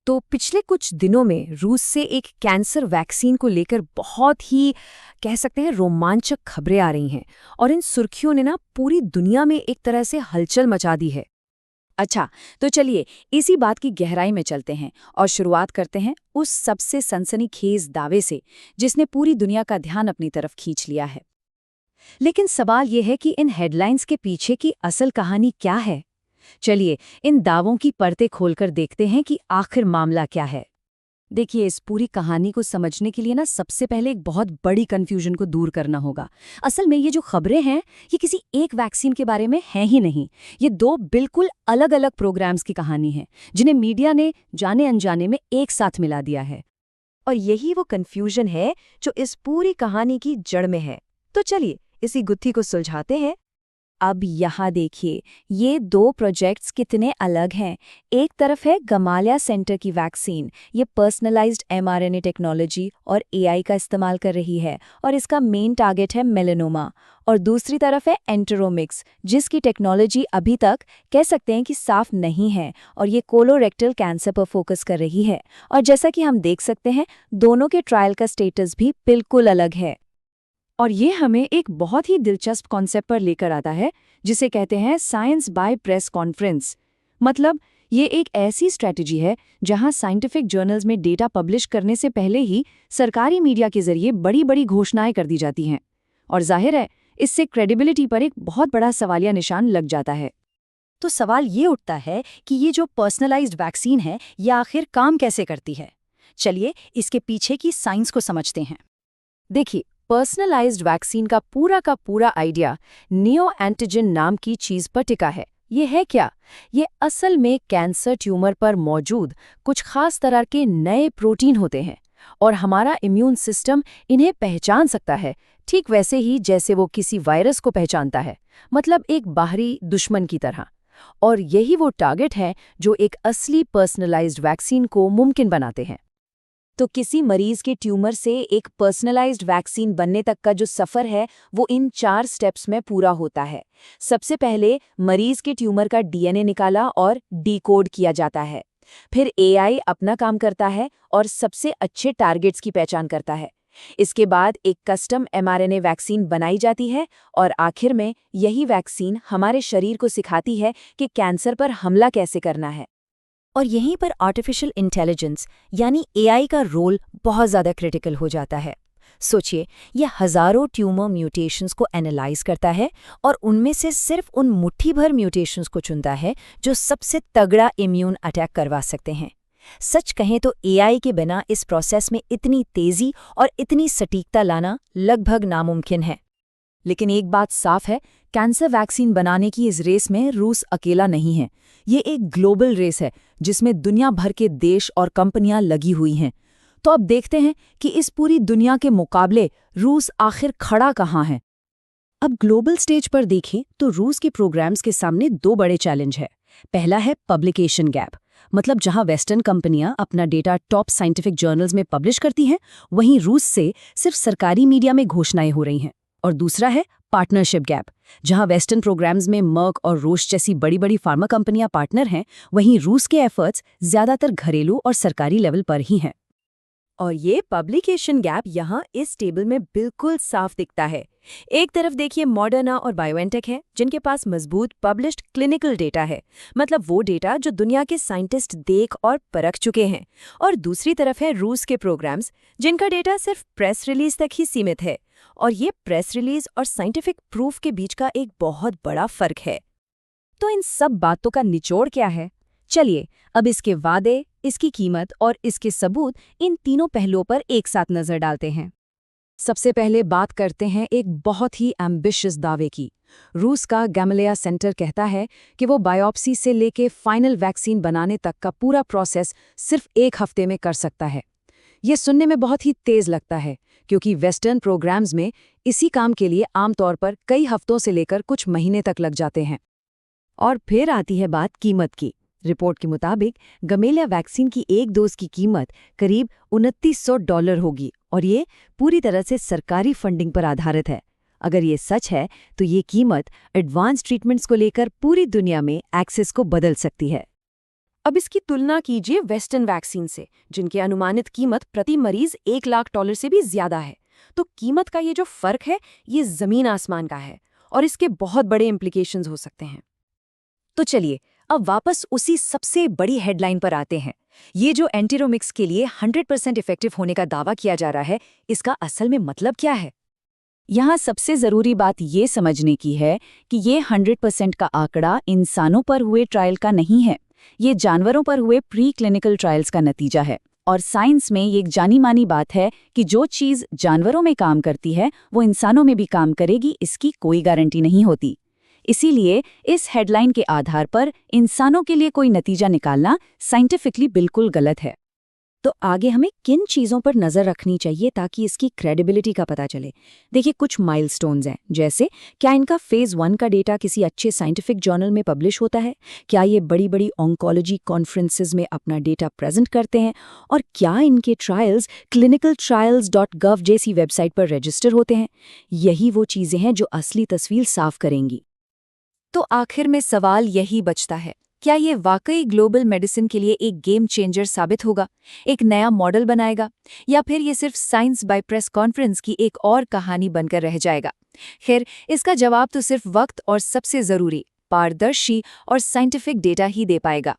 तो पिछले कुछ दिनों में रूस से एक कैंसर वैक्सीन को लेकर बहुत ही कह सकते हैं रोमांचक खबरें आ रही हैं और इन सुर्खियों ने ना पूरी दुनिया में एक तरह से हलचल मचा दी है। अच्छा, तो चलिए इसी बात की गहराई में चलते हैं और शुरुआत करते हैं उस सबसे सनसनीखेज दावे से जिसने पूरी दुनिया का ध्यान अपनी तरफ खींच लिया है। लेकिन सवाल ये है कि इन हेडलाइंस के पीछे की असल कहानी क्या है। चलिए इन दावों की परतें खोलकर देखते हैं कि आखिर मामला क्या है। देखिए, इस पूरी कहानी को समझने के लिए ना सबसे पहले एक बहुत बड़ी कंफ्यूजन को दूर करना होगा। असल में ये जो खबरें हैं ये किसी एक वैक्सीन के बारे में हैं ही नहीं। ये दो बिल्कुल अलग अलग प्रोग्राम्स की कहानी है जिन्हें मीडिया ने जाने अनजाने में एक साथ मिला दिया है। और यही वो कन्फ्यूजन है जो इस पूरी कहानी की जड़ में है। तो चलिए इसी गुत्थी को सुलझाते हैं। अब यहाँ देखिए, ये दो प्रोजेक्ट्स कितने अलग हैं। एक तरफ है गमालिया सेंटर की वैक्सीन, ये पर्सनलाइज्ड mRNA टेक्नोलॉजी और AI का इस्तेमाल कर रही है और इसका मेन टारगेट है मेलेनोमा। और दूसरी तरफ है एंटेरोमिक्स, जिसकी टेक्नोलॉजी अभी तक कह सकते हैं कि साफ नहीं है और ये कोलोरेक्टल कैंसर पर फोकस कर रही है। और जैसा कि हम देख सकते हैं, दोनों के ट्रायल का स्टेटस भी बिल्कुल अलग है। और ये हमें एक बहुत ही दिलचस्प कॉन्सेप्ट पर लेकर आता है जिसे कहते हैं साइंस बाय प्रेस कॉन्फ्रेंस। मतलब ये एक ऐसी स्ट्रैटेजी है जहां साइंटिफिक जर्नल्स में डेटा पब्लिश करने से पहले ही सरकारी मीडिया के जरिए बड़ी बड़ी घोषणाएं कर दी जाती हैं। और जाहिर है, इससे क्रेडिबिलिटी पर एक बहुत बड़ा सवालिया निशान लग जाता है। तो सवाल ये उठता है कि ये जो पर्सनलाइज्ड वैक्सीन है ये आखिर काम कैसे करती है। चलिए इसके पीछे की साइंस को समझते हैं। देखिए, पर्सनलाइज्ड वैक्सीन का पूरा आइडिया नियो एंटीजन नाम की चीज पर टिका है। ये है क्या? ये असल में कैंसर ट्यूमर पर मौजूद कुछ खास तरह के नए प्रोटीन होते हैं और हमारा इम्यून सिस्टम इन्हें पहचान सकता है, ठीक वैसे ही जैसे वो किसी वायरस को पहचानता है, मतलब एक बाहरी दुश्मन की तरह। और यही वो टारगेट है जो एक असली पर्सनलाइज्ड वैक्सीन को मुमकिन बनाते हैं। तो किसी मरीज के ट्यूमर से एक पर्सनलाइज्ड वैक्सीन बनने तक का जो सफ़र है वो इन 4 स्टेप्स में पूरा होता है। सबसे पहले मरीज के ट्यूमर का DNA निकाला और डिकोड किया जाता है। फिर AI अपना काम करता है और सबसे अच्छे टारगेट्स की पहचान करता है। इसके बाद एक कस्टम mRNA वैक्सीन बनाई जाती है और आखिर में यही वैक्सीन हमारे शरीर को सिखाती है कि कैंसर पर हमला कैसे करना है। और यहीं पर आर्टिफिशियल इंटेलिजेंस यानी AI का रोल बहुत ज़्यादा क्रिटिकल हो जाता है। सोचिए, यह हज़ारों ट्यूमर म्यूटेशंस को एनालाइज करता है और उनमें से सिर्फ उन मुट्ठी भर म्यूटेशंस को चुनता है जो सबसे तगड़ा इम्यून अटैक करवा सकते हैं। सच कहें तो AI के बिना इस प्रोसेस में इतनी तेज़ी और इतनी सटीकता लाना लगभग नामुमकिन है। लेकिन एक बात साफ है, कैंसर वैक्सीन बनाने की इस रेस में रूस अकेला नहीं है। ये एक ग्लोबल रेस है जिसमें दुनिया भर के देश और कंपनियां लगी हुई हैं। तो अब देखते हैं कि इस पूरी दुनिया के मुकाबले रूस आखिर खड़ा कहाँ है। अब ग्लोबल स्टेज पर देखें तो रूस के प्रोग्राम्स के सामने 2 बड़े चैलेंज है। पहला है पब्लिकेशन गैप, मतलब जहां वेस्टर्न कंपनियां अपना डेटा टॉप साइंटिफिक जर्नल्स में पब्लिश करती हैं, वहीं रूस से सिर्फ सरकारी मीडिया में घोषणाएं हो रही हैं। और दूसरा है पार्टनरशिप गैप, जहां वेस्टर्न प्रोग्राम्स में मर्क और रोश जैसी बड़ी बड़ी फार्मा कंपनियां पार्टनर हैं, वहीं रूस के एफर्ट्स ज्यादातर घरेलू और सरकारी लेवल पर ही हैं। और ये पब्लिकेशन गैप यहाँ इस टेबल में बिल्कुल साफ दिखता है। एक तरफ देखिए मॉडर्ना और बायोएनटेक है जिनके पास मजबूत पब्लिश्ड क्लिनिकल डेटा है, मतलब वो डेटा जो दुनिया के साइंटिस्ट देख और परख चुके हैं। और दूसरी तरफ है रूस के प्रोग्राम्स जिनका डेटा सिर्फ प्रेस रिलीज तक ही सीमित है। और ये प्रेस रिलीज और साइंटिफिक प्रूफ के बीच का एक बहुत बड़ा फर्क है। तो इन सब बातों का निचोड़ क्या है? चलिए अब इसके वादे, इसकी कीमत और इसके सबूत, इन तीनों पहलुओं पर एक साथ नजर डालते हैं। सबसे पहले बात करते हैं एक बहुत ही एम्बिशियस दावे की। रूस का गैमालिया सेंटर कहता है कि वो बायोप्सी से लेके फाइनल वैक्सीन बनाने तक का पूरा प्रोसेस सिर्फ 1 हफ्ते में कर सकता है। ये सुनने में बहुत ही तेज लगता है क्योंकि वेस्टर्न प्रोग्राम्स में इसी काम के लिए आमतौर पर कई हफ्तों से लेकर कुछ महीने तक लग जाते हैं। और फिर आती है बात कीमत की। रिपोर्ट के मुताबिक गैमालिया वैक्सीन की एक डोज की कीमत करीब $2900 होगी और ये पूरी तरह से सरकारी फंडिंग पर आधारित है। अगर ये सच है तो ये कीमत एडवांस ट्रीटमेंट्स को लेकर पूरी दुनिया में एक्सेस को बदल सकती है। अब इसकी तुलना कीजिए वेस्टर्न वैक्सीन से, जिनकी अनुमानित कीमत प्रति मरीज $1 लाख से भी ज्यादा है। तो कीमत का ये जो फर्क है, ये जमीन आसमान का है और इसके बहुत बड़े इम्प्लीकेशंस हो सकते हैं। तो चलिए अब वापस उसी सबसे बड़ी हेडलाइन पर आते हैं। ये जो एंटीरोमिक्स के लिए 100% इफेक्टिव होने का दावा किया जा रहा है, इसका असल में मतलब क्या है? यहाँ सबसे जरूरी बात ये समझने की है कि ये 100% का आंकड़ा इंसानों पर हुए ट्रायल का नहीं है। ये जानवरों पर हुए प्री क्लिनिकल ट्रायल्स का नतीजा है। और साइंस में ये एक जानी मानी बात है कि जो चीज़ जानवरों में काम करती है वो इंसानों में भी काम करेगी, इसकी कोई गारंटी नहीं होती। इसीलिए इस हेडलाइन के आधार पर इंसानों के लिए कोई नतीजा निकालना साइंटिफिकली बिल्कुल गलत है। तो आगे हमें किन चीज़ों पर नज़र रखनी चाहिए ताकि इसकी क्रेडिबिलिटी का पता चले? देखिए, कुछ माइलस्टोन्स हैं, जैसे क्या इनका फेज़ 1 का डेटा किसी अच्छे साइंटिफिक जर्नल में पब्लिश होता है, क्या ये बड़ी बड़ी ऑन्कोलॉजी कॉन्फ्रेंसेस में अपना डेटा प्रेजेंट करते हैं, और क्या इनके ट्रायल्स clinicaltrials.gov जैसी वेबसाइट पर रजिस्टर होते हैं। यही वो चीज़ें हैं जो असली तस्वीर साफ करेंगी। तो आखिर में सवाल यही बचता है, क्या ये वाकई ग्लोबल मेडिसिन के लिए एक गेम चेंजर साबित होगा, एक नया मॉडल बनाएगा, या फिर ये सिर्फ साइंस बाय प्रेस कॉन्फ्रेंस की एक और कहानी बनकर रह जाएगा? खैर, इसका जवाब तो सिर्फ वक्त और सबसे ज़रूरी पारदर्शी और साइंटिफिक डेटा ही दे पाएगा।